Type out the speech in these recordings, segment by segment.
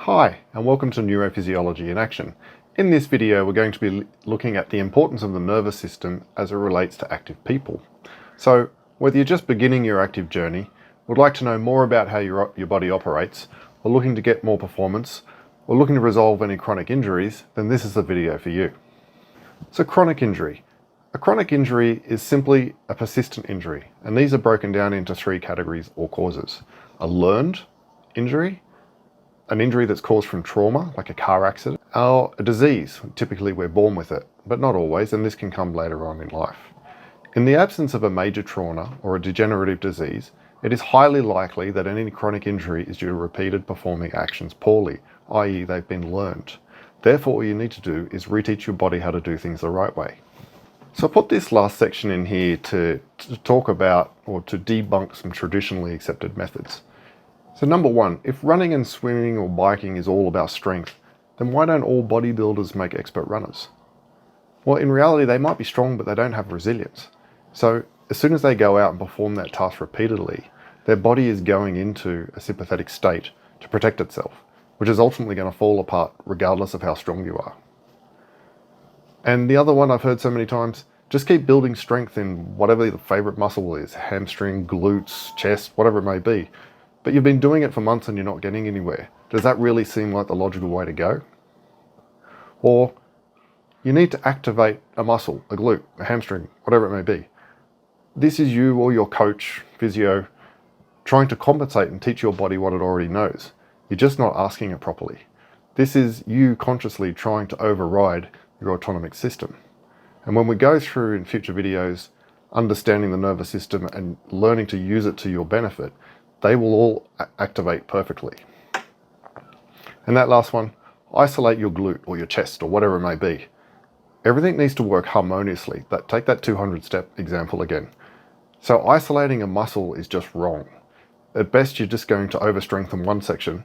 Hi, and welcome to Neurophysiology in Action. In this video, we're going to be looking at the importance of the nervous system as it relates to active people. So, whether you're just beginning your active journey, would like to know more about how your body operates, or looking to get more performance, or looking to resolve any chronic injuries, then this is the video for you. So, chronic injury. A chronic injury is simply a persistent injury, and these are broken down into three categories or causes. A learned injury, an injury that's caused from trauma, like a car accident, or a disease. Typically we're born with it, but not always, and this can come later on in life. In the absence of a major trauma or a degenerative disease, it is highly likely that any chronic injury is due to repeated performing actions poorly, i.e. they've been learned. Therefore, what you need to do is reteach your body how to do things the right way. So I put this last section in here to talk about or to debunk some traditionally accepted methods. So number one, if running and swimming or biking is all about strength, then why don't all bodybuilders make expert runners? Well, in reality, they might be strong, but they don't have resilience. So as soon as they go out and perform that task repeatedly, their body is going into a sympathetic state to protect itself, which is ultimately going to fall apart regardless of how strong you are. And the other one I've heard so many times, just keep building strength in whatever your favorite muscle is, hamstring, glutes, chest, whatever it may be. But you've been doing it for months and you're not getting anywhere. Does that really seem like the logical way to go? Or you need to activate a muscle, a glute, a hamstring, whatever it may be. This is you or your coach, physio, trying to compensate and teach your body what it already knows. You're just not asking it properly. This is you consciously trying to override your autonomic system. And when we go through in future videos, understanding the nervous system and learning to use it to your benefit, they will all activate perfectly. And that last one, isolate your glute or your chest or whatever it may be. Everything needs to work harmoniously. Take that 200-step example again. So isolating a muscle is just wrong. At best, you're just going to overstrengthen one section,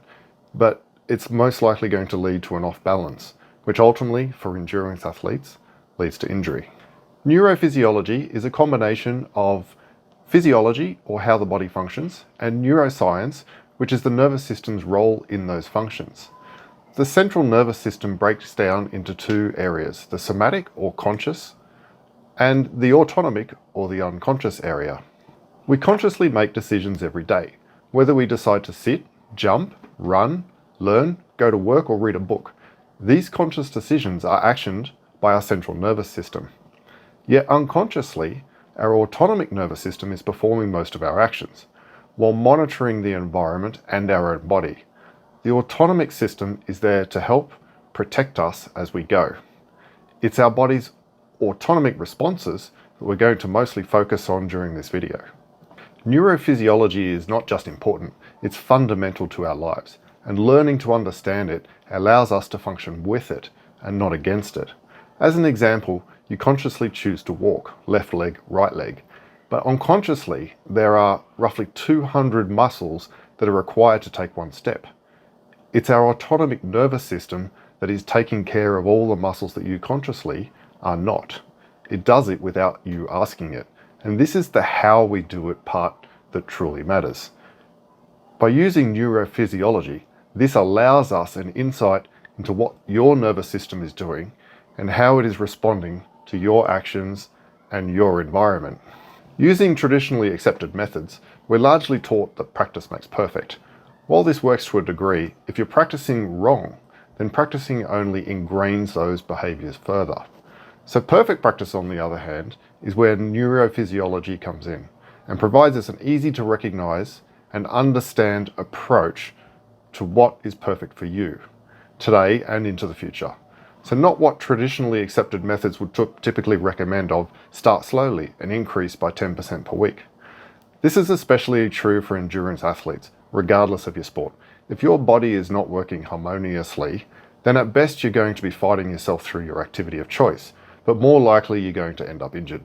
but it's most likely going to lead to an off balance, which ultimately, for endurance athletes, leads to injury. Neurophysiology is a combination of physiology, or how the body functions, and neuroscience, which is the nervous system's role in those functions. The central nervous system breaks down into two areas, the somatic or conscious, and the autonomic or the unconscious area. We consciously make decisions every day, whether we decide to sit, jump, run, learn, go to work, or read a book. These conscious decisions are actioned by our central nervous system. Yet unconsciously, our autonomic nervous system is performing most of our actions, while monitoring the environment and our own body. The autonomic system is there to help protect us as we go. It's our body's autonomic responses that we're going to mostly focus on during this video. Neurophysiology is not just important, it's fundamental to our lives, and learning to understand it allows us to function with it and not against it. As an example, you consciously choose to walk, left leg, right leg, but unconsciously there are roughly 200 muscles that are required to take one step. It's our autonomic nervous system that is taking care of all the muscles that you consciously are not. It does it without you asking it, and this is the how we do it part that truly matters. By using neurophysiology, this allows us an insight into what your nervous system is doing and how it is responding to your actions and your environment. Using traditionally accepted methods, we're largely taught that practice makes perfect. While this works to a degree, if you're practicing wrong, then practicing only ingrains those behaviors further. So perfect practice, on the other hand, is where neurophysiology comes in and provides us an easy to recognize and understand approach to what is perfect for you today and into the future. So not what traditionally accepted methods would typically recommend of start slowly and increase by 10% per week. This is especially true for endurance athletes, regardless of your sport. If your body is not working harmoniously, then at best you're going to be fighting yourself through your activity of choice, but more likely you're going to end up injured.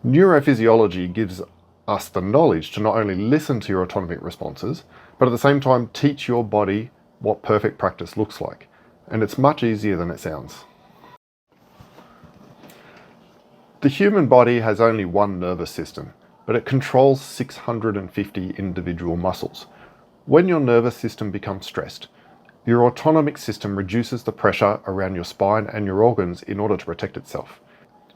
Neurophysiology gives us the knowledge to not only listen to your autonomic responses, but at the same time teach your body what perfect practice looks like. And it's much easier than it sounds. The human body has only one nervous system, but it controls 650 individual muscles. When your nervous system becomes stressed, Your autonomic system reduces the pressure around your spine and your organs in order to protect itself.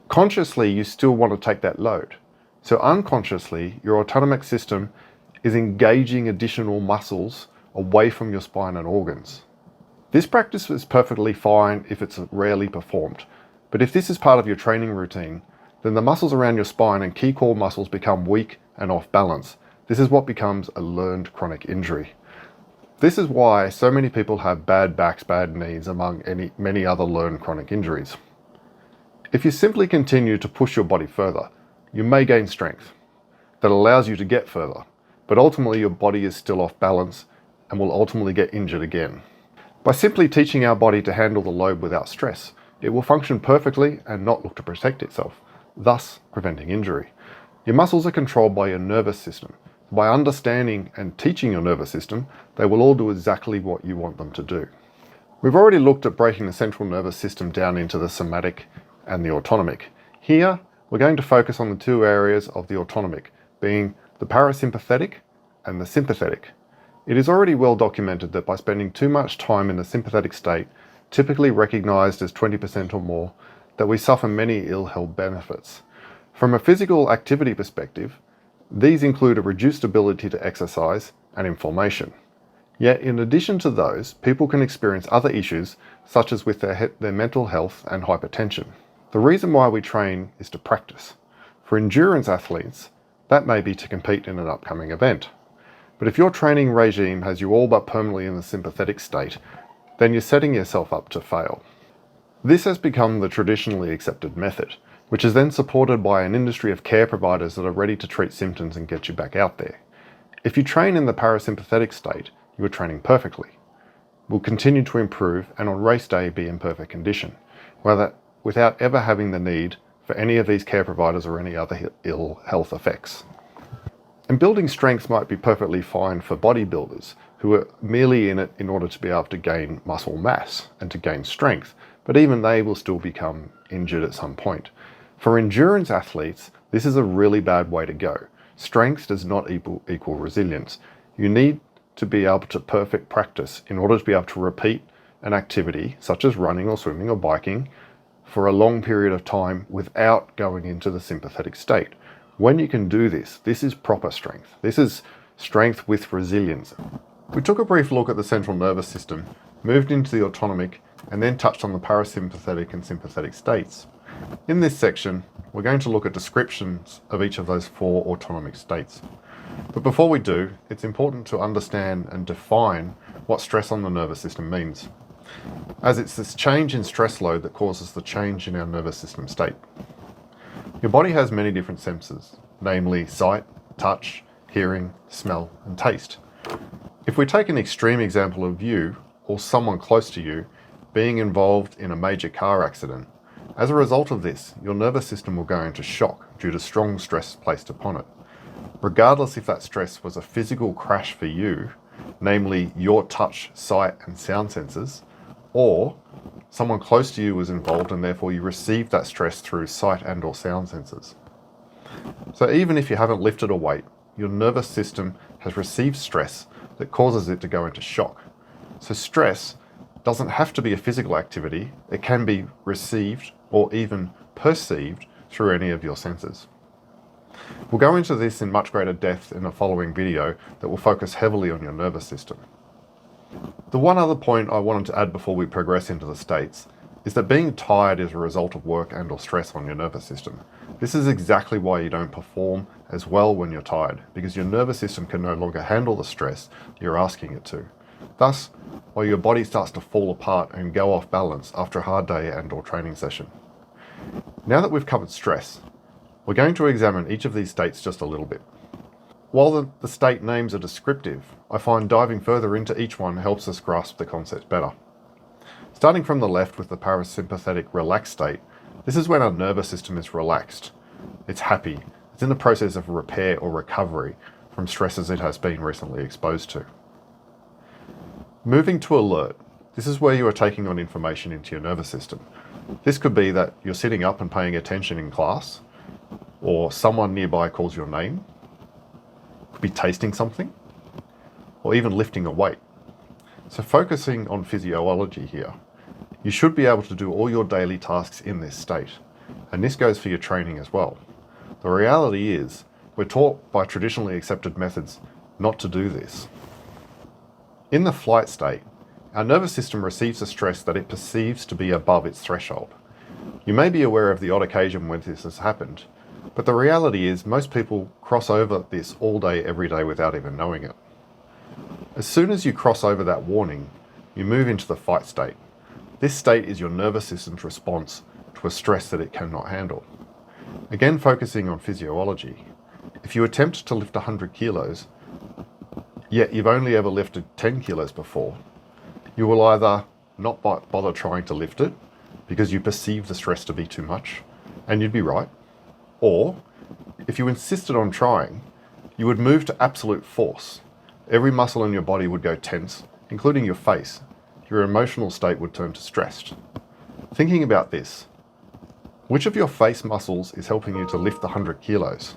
Consciously, you still want to take that load. So unconsciously, your autonomic system is engaging additional muscles away from your spine and organs. This practice is perfectly fine if it's rarely performed, but if this is part of your training routine, then the muscles around your spine and key core muscles become weak and off balance. This is what becomes a learned chronic injury. This is why so many people have bad backs, bad knees, among many other learned chronic injuries. If you simply continue to push your body further, you may gain strength that allows you to get further, but ultimately your body is still off balance and will ultimately get injured again. By simply teaching our body to handle the load without stress, it will function perfectly and not look to protect itself, thus preventing injury. Your muscles are controlled by your nervous system. By understanding and teaching your nervous system, they will all do exactly what you want them to do. We've already looked at breaking the central nervous system down into the somatic and the autonomic. Here, we're going to focus on the two areas of the autonomic, being the parasympathetic and the sympathetic. It is already well documented that by spending too much time in the sympathetic state, typically recognized as 20% or more, that we suffer many ill-health benefits. From a physical activity perspective, these include a reduced ability to exercise and inflammation. Yet, in addition to those, people can experience other issues, such as with their mental health and hypertension. The reason why we train is to practice. For endurance athletes, that may be to compete in an upcoming event. But if your training regime has you all but permanently in the sympathetic state, then you're setting yourself up to fail. This has become the traditionally accepted method, which is then supported by an industry of care providers that are ready to treat symptoms and get you back out there. If you train in the parasympathetic state, you are training perfectly, will continue to improve, and on race day be in perfect condition, without ever having the need for any of these care providers or any other ill health effects. And building strength might be perfectly fine for bodybuilders who are merely in it in order to be able to gain muscle mass and to gain strength, but even they will still become injured at some point. For endurance athletes, this is a really bad way to go. Strength does not equal resilience. You need to be able to perfect practice in order to be able to repeat an activity such as running or swimming or biking for a long period of time without going into the sympathetic state. When you can do this, this is proper strength. This is strength with resilience. We took a brief look at the central nervous system, moved into the autonomic, and then touched on the parasympathetic and sympathetic states. In this section, we're going to look at descriptions of each of those four autonomic states. But before we do, it's important to understand and define what stress on the nervous system means, as it's this change in stress load that causes the change in our nervous system state. Your body has many different senses, namely sight, touch, hearing, smell, and taste. If we take an extreme example of you or someone close to you being involved in a major car accident, as a result of this, your nervous system will go into shock due to strong stress placed upon it. Regardless if that stress was a physical crash for you, namely your touch, sight, and sound senses, or someone close to you was involved and therefore you received that stress through sight and or sound senses. So even if you haven't lifted a weight, your nervous system has received stress that causes it to go into shock. So stress doesn't have to be a physical activity, it can be received or even perceived through any of your senses. We'll go into this in much greater depth in the following video that will focus heavily on your nervous system. The one other point I wanted to add before we progress into the states is that being tired is a result of work and or stress on your nervous system. This is exactly why you don't perform as well when you're tired, because your nervous system can no longer handle the stress you're asking it to. Thus, while your body starts to fall apart and go off balance after a hard day and or training session. Now that we've covered stress, we're going to examine each of these states just a little bit. While the state names are descriptive, I find diving further into each one helps us grasp the concept better. Starting from the left with the parasympathetic relaxed state, this is when our nervous system is relaxed. It's happy. It's in the process of repair or recovery from stresses it has been recently exposed to. Moving to alert, this is where you are taking on information into your nervous system. This could be that you're sitting up and paying attention in class, or someone nearby calls your name, could be tasting something, or even lifting a weight. So focusing on physiology here, you should be able to do all your daily tasks in this state. And this goes for your training as well. The reality is, we're taught by traditionally accepted methods not to do this. In the flight state, our nervous system receives a stress that it perceives to be above its threshold. You may be aware of the odd occasion when this has happened, but the reality is most people cross over this all day, every day without even knowing it. As soon as you cross over that warning, you move into the fight state. This state is your nervous system's response to a stress that it cannot handle. Again, focusing on physiology, if you attempt to lift 100 kilos, yet you've only ever lifted 10 kilos before, you will either not bother trying to lift it because you perceive the stress to be too much, and you'd be right, or if you insisted on trying, you would move to absolute force. Every muscle in your body would go tense, including your face. Your emotional state would turn to stressed. Thinking about this, which of your face muscles is helping you to lift the 100 kilos?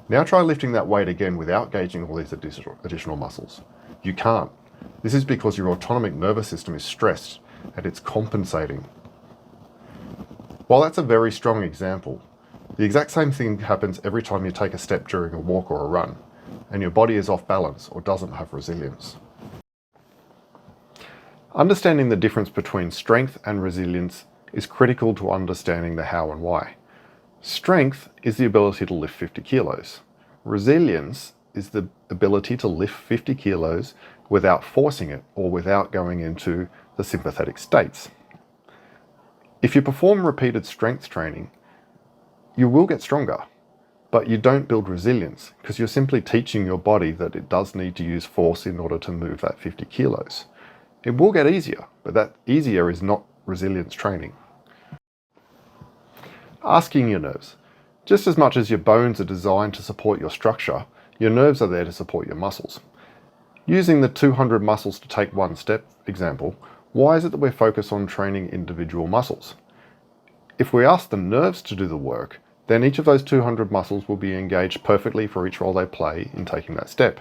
Now try lifting that weight again without gauging all these additional muscles. You can't. This is because your autonomic nervous system is stressed and it's compensating. While that's a very strong example, the exact same thing happens every time you take a step during a walk or a run, and your body is off balance or doesn't have resilience. Understanding the difference between strength and resilience is critical to understanding the how and why. Strength is the ability to lift 50 kilos. Resilience is the ability to lift 50 kilos without forcing it or without going into the sympathetic states. If you perform repeated strength training, you will get stronger, but you don't build resilience because you're simply teaching your body that it does need to use force in order to move that 50 kilos. It will get easier, but that easier is not resilience training. Asking your nerves. Just as much as your bones are designed to support your structure, your nerves are there to support your muscles. Using the 200 muscles to take one step example, why is it that we're focused on training individual muscles? If we ask the nerves to do the work, then each of those 200 muscles will be engaged perfectly for each role they play in taking that step.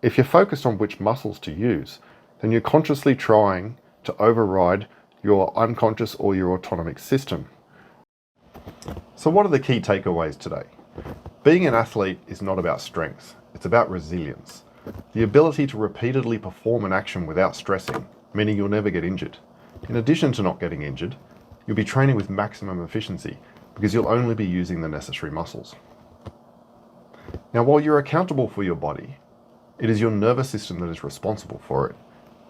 If you're focused on which muscles to use, then you're consciously trying to override your unconscious or your autonomic system. So what are the key takeaways today? Being an athlete is not about strength, it's about resilience. The ability to repeatedly perform an action without stressing, meaning you'll never get injured. In addition to not getting injured, you'll be training with maximum efficiency because you'll only be using the necessary muscles. Now, while you're accountable for your body, it is your nervous system that is responsible for it,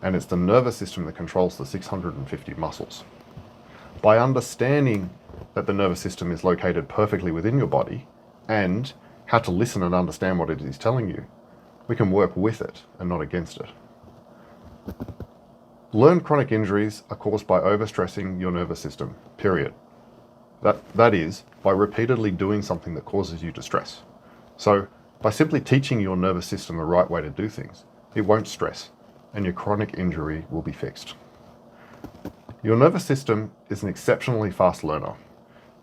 and it's the nervous system that controls the 650 muscles. By understanding that the nervous system is located perfectly within your body and how to listen and understand what it is telling you, we can work with it and not against it. Learned chronic injuries are caused by overstressing your nervous system, period. That is, by repeatedly doing something that causes you distress. So, by simply teaching your nervous system the right way to do things, it won't stress, and your chronic injury will be fixed. Your nervous system is an exceptionally fast learner.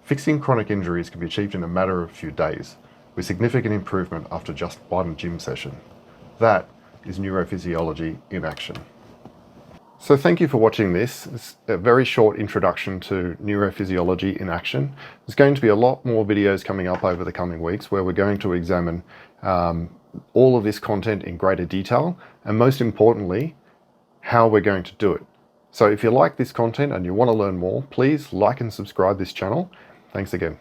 Fixing chronic injuries can be achieved in a matter of a few days, with significant improvement after just one gym session. That is neurophysiology in action. So thank you for watching this. It's a very short introduction to neurophysiology in action. There's going to be a lot more videos coming up over the coming weeks where we're going to examine all of this content in greater detail, and most importantly, how we're going to do it. So if you like this content and you want to learn more, please like and subscribe this channel. Thanks again.